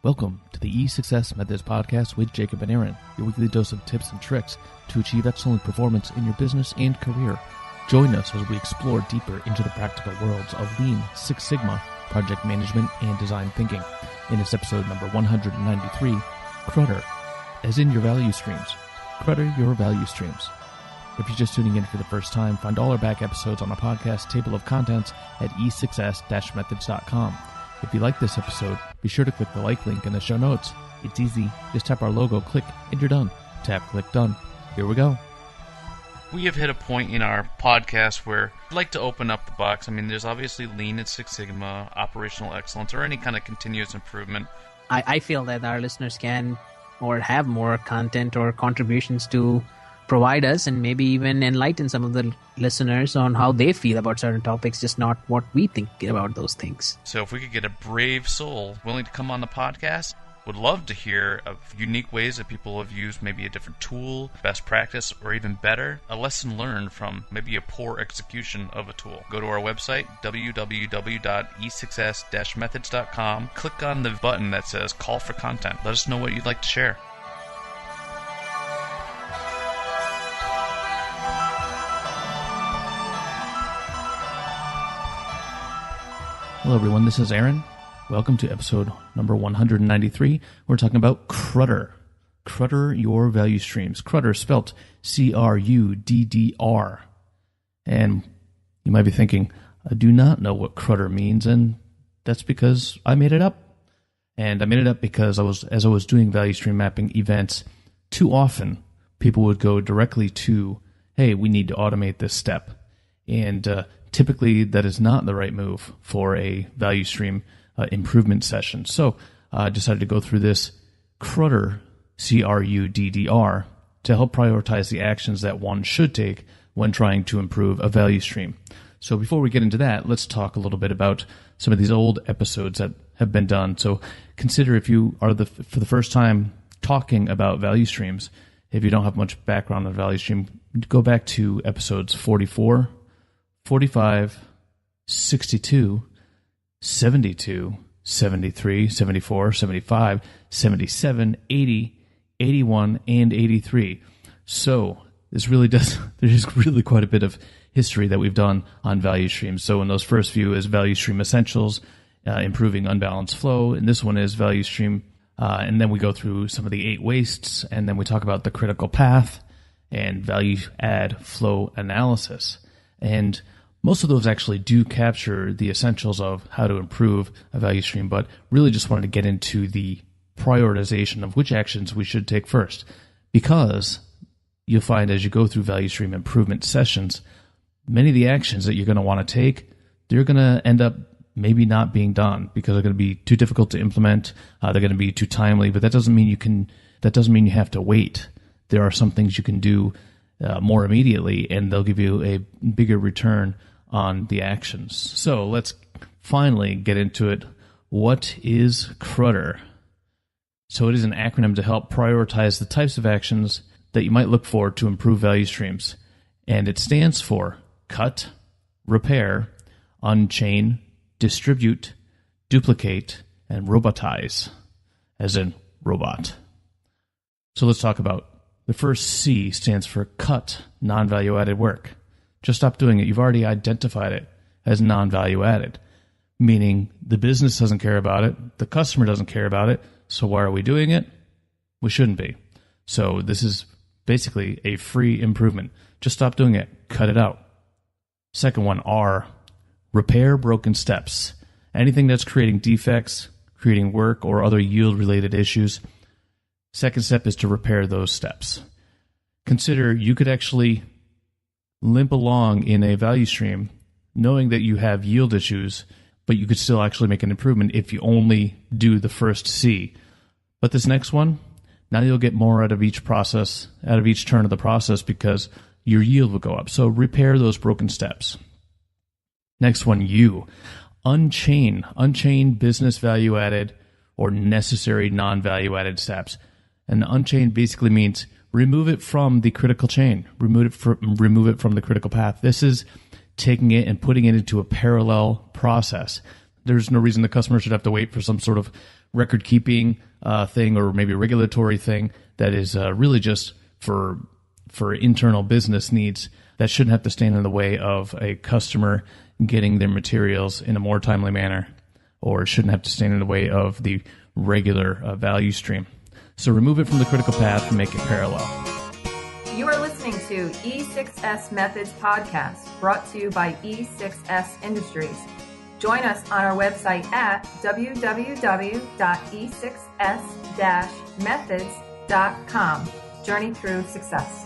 Welcome to the E6S Methods Podcast with Jacob and Aaron, your weekly dose of tips and tricks to achieve excellent performance in your business and career. Join us as we explore deeper into the practical worlds of Lean, Six Sigma, project management, and design thinking. In this episode number 193, CRUDDR, as in your value streams. CRUDDR your value streams. If you're just tuning in for the first time, find all our back episodes on the podcast table of contents at e6s-methods.com. If you like this episode, be sure to click the like link in the show notes. It's easy. Just tap our logo, click, and you're done. Tap, click, done. Here we go. We have hit a point in our podcast where I'd like to open up the box. I mean, there's obviously Lean and Six Sigma, operational excellence, or any kind of continuous improvement. I feel that our listeners can or have more content or contributions to provide us, and maybe even enlighten some of the listeners on how they feel about certain topics, just not what we think about those things. So if we could get a brave soul willing to come on the podcast, would love to hear of unique ways that people have used maybe a different tool, best practice, or even better, a lesson learned from maybe a poor execution of a tool. Go to our website, www.e6s-methods.com, click on the button that says Call for Content. Let us know what you'd like to share. Hello everyone, this is Aaron. Welcome to episode number 193. We're talking about CRUDDR. CRUDDR your value streams. CRUDDR spelt C-R-U-D-D-R. And you might be thinking, I do not know what CRUDDR means, and that's because I made it up. And I made it up because as I was doing value stream mapping events, too often people would go directly to, hey, we need to automate this step. And typically, that is not the right move for a value stream improvement session. So I decided to go through this CRUDDR, C-R-U-D-D-R, to help prioritize the actions that one should take when trying to improve a value stream. So before we get into that, let's talk a little bit about some of these old episodes that have been done. So consider, if you are for the first time talking about value streams, if you don't have much background on value stream, go back to episodes 44, 45, 62, 72, 73, 74, 75, 77, 80, 81, and 83. So there's really quite a bit of history that we've done on value streams. So in those first few is value stream essentials, improving unbalanced flow, and this one is value stream, and then we go through some of the 8 wastes, and then we talk about the critical path and value add flow analysis. And most of those actually do capture the essentials of how to improve a value stream, but really just wanted to get into the prioritization of which actions we should take first. Because you'll find as you go through value stream improvement sessions, many of the actions that you're going to want to take, they're going to end up maybe not being done because they're going to be too difficult to implement. They're going to be too timely, but that doesn't mean you have to wait. There are some things you can do more immediately, and they'll give you a bigger return on the actions. So let's finally get into it. What is CRUDDR? So it is an acronym to help prioritize the types of actions that you might look for to improve value streams. And it stands for cut, repair, unchain, distribute, duplicate, and robotize, as in robot. So let's talk about the first C. Stands for cut non-value added work. Just stop doing it. You've already identified it as non-value added, meaning the business doesn't care about it, the customer doesn't care about it, so why are we doing it? We shouldn't be. So this is basically a free improvement. Just stop doing it. Cut it out. Second one, R, repair broken steps. Anything that's creating defects, creating work, or other yield-related issues. Second step is to repair those steps. Consider you could actually limp along in a value stream knowing that you have yield issues, but you could still actually make an improvement if you only do the first C. But this next one, now you'll get more out of each process, out of each turn of the process, because your yield will go up. So repair those broken steps. Next one, U, unchain business value added or necessary non-value added steps. And unchain basically means remove it from the critical chain, remove it from the critical path. This is taking it and putting it into a parallel process. There's no reason the customer should have to wait for some sort of record-keeping thing or maybe regulatory thing that is really just for internal business needs. That shouldn't have to stand in the way of a customer getting their materials in a more timely manner, or it shouldn't have to stand in the way of the regular value stream. So remove it from the critical path and make it parallel. You are listening to E6S Methods Podcast, brought to you by E6S Industries. Join us on our website at www.e6s-methods.com. Journey through success.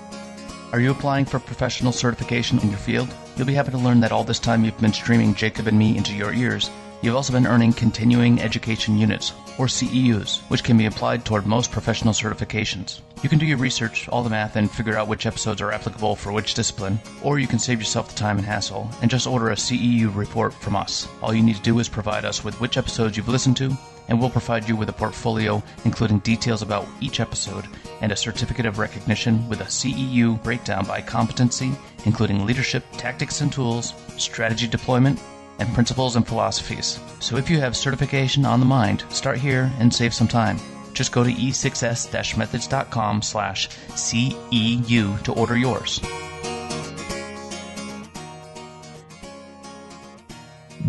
Are you applying for professional certification in your field? You'll be happy to learn that all this time you've been streaming Jacob and me into your ears, you've also been earning continuing education units, or CEUs, which can be applied toward most professional certifications. You can do your research, all the math, and figure out which episodes are applicable for which discipline, or you can save yourself the time and hassle and just order a CEU report from us. All you need to do is provide us with which episodes you've listened to, and we'll provide you with a portfolio including details about each episode and a certificate of recognition with a CEU breakdown by competency, including leadership, tactics and tools, strategy deployment, and principles and philosophies. So if you have certification on the mind, start here and save some time. Just go to e6s-methods.com/CEU to order yours.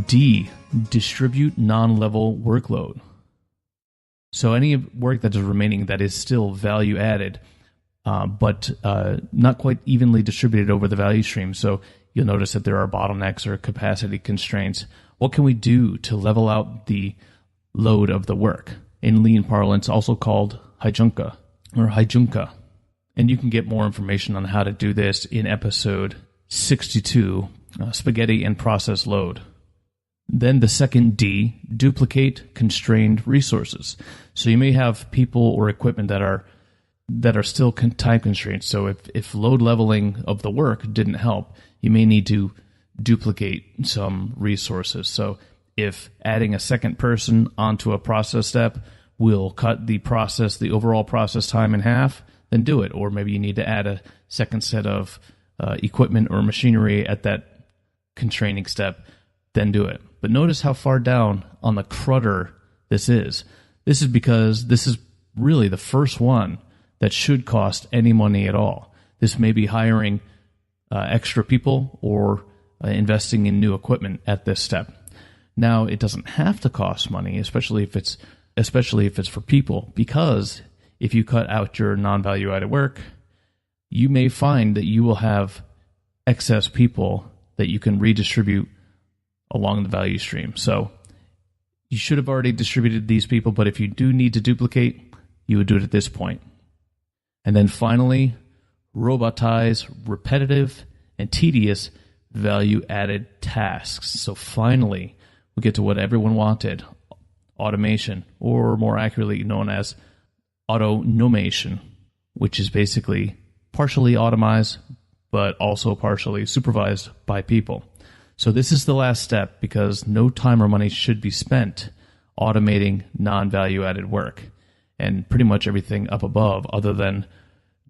D, distribute non-level workload. So any work that is remaining that is still value added, but not quite evenly distributed over the value stream. So you'll notice that there are bottlenecks or capacity constraints. What can we do to level out the load of the work? In lean parlance, also called hijunka or hijunka. And you can get more information on how to do this in episode 62, Spaghetti and Process Load. Then the second D, duplicate constrained resources. So you may have people or equipment that are still time constrained. So if load leveling of the work didn't help, you may need to duplicate some resources. So if adding a second person onto a process step will cut the overall process time in half, then do it. Or maybe you need to add a second set of equipment or machinery at that constraining step, then do it. But notice how far down on the CRUDDR this is. This is because this is really the first one that should cost any money at all. This may be hiring extra people or investing in new equipment at this step. Now, it doesn't have to cost money, especially if it's for people, because if you cut out your non-value added work, you may find that you will have excess people that you can redistribute along the value stream. So you should have already distributed these people, but if you do need to duplicate, you would do it at this point. And then finally, robotize repetitive and tedious value-added tasks. So finally, we get to what everyone wanted, automation, or more accurately known as autonomation, which is basically partially automized, but also partially supervised by people. So this is the last step because no time or money should be spent automating non-value-added work, and pretty much everything up above other than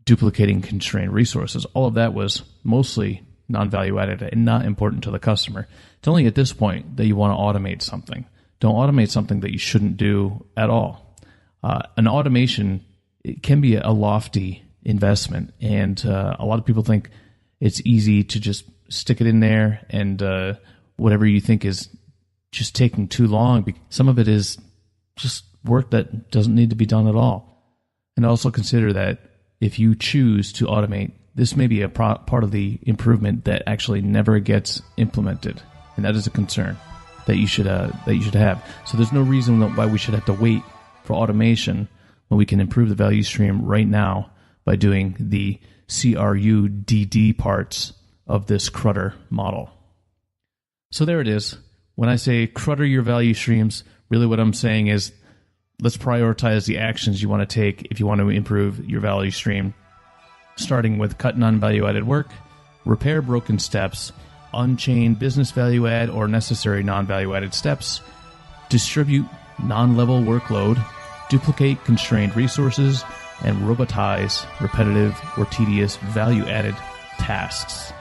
duplicating constrained resources. All of that was mostly non-value-added and not important to the customer. It's only at this point that you want to automate something. Don't automate something that you shouldn't do at all. An automation, it can be a lofty investment, and a lot of people think it's easy to just stick it in there and whatever you think is just taking too long. Some of it is just work that doesn't need to be done at all. And also consider that if you choose to automate, this may be a part of the improvement that actually never gets implemented, and that is a concern that you should have. So there's no reason why we should have to wait for automation when we can improve the value stream right now by doing the CRUDD parts of this CRUDDR model. So there it is. When I say CRUDDR your value streams, really what I'm saying is let's prioritize the actions you want to take if you want to improve your value stream, starting with cut non-value added work, repair broken steps, unchain business value add or necessary non-value added steps, distribute non-level workload, duplicate constrained resources, and robotize repetitive or tedious value added tasks.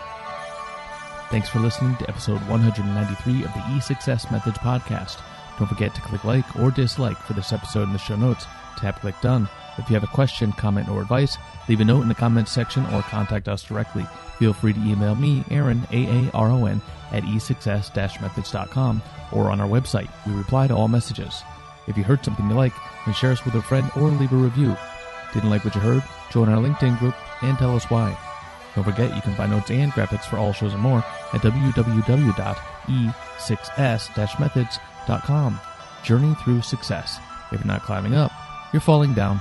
Thanks for listening to episode 193 of the E6S Methods podcast. Don't forget to click like or dislike for this episode in the show notes. Tap click done. If you have a question, comment, or advice, leave a note in the comments section or contact us directly. Feel free to email me, Aaron, Aaron, at e6s-methods.com or on our website. We reply to all messages. If you heard something you like, then share us with a friend or leave a review. Didn't like what you heard? Join our LinkedIn group and tell us why. Don't forget you can find notes and graphics for all shows and more at www.e6s-methods.com. Journey through success. If you're not climbing up, you're falling down.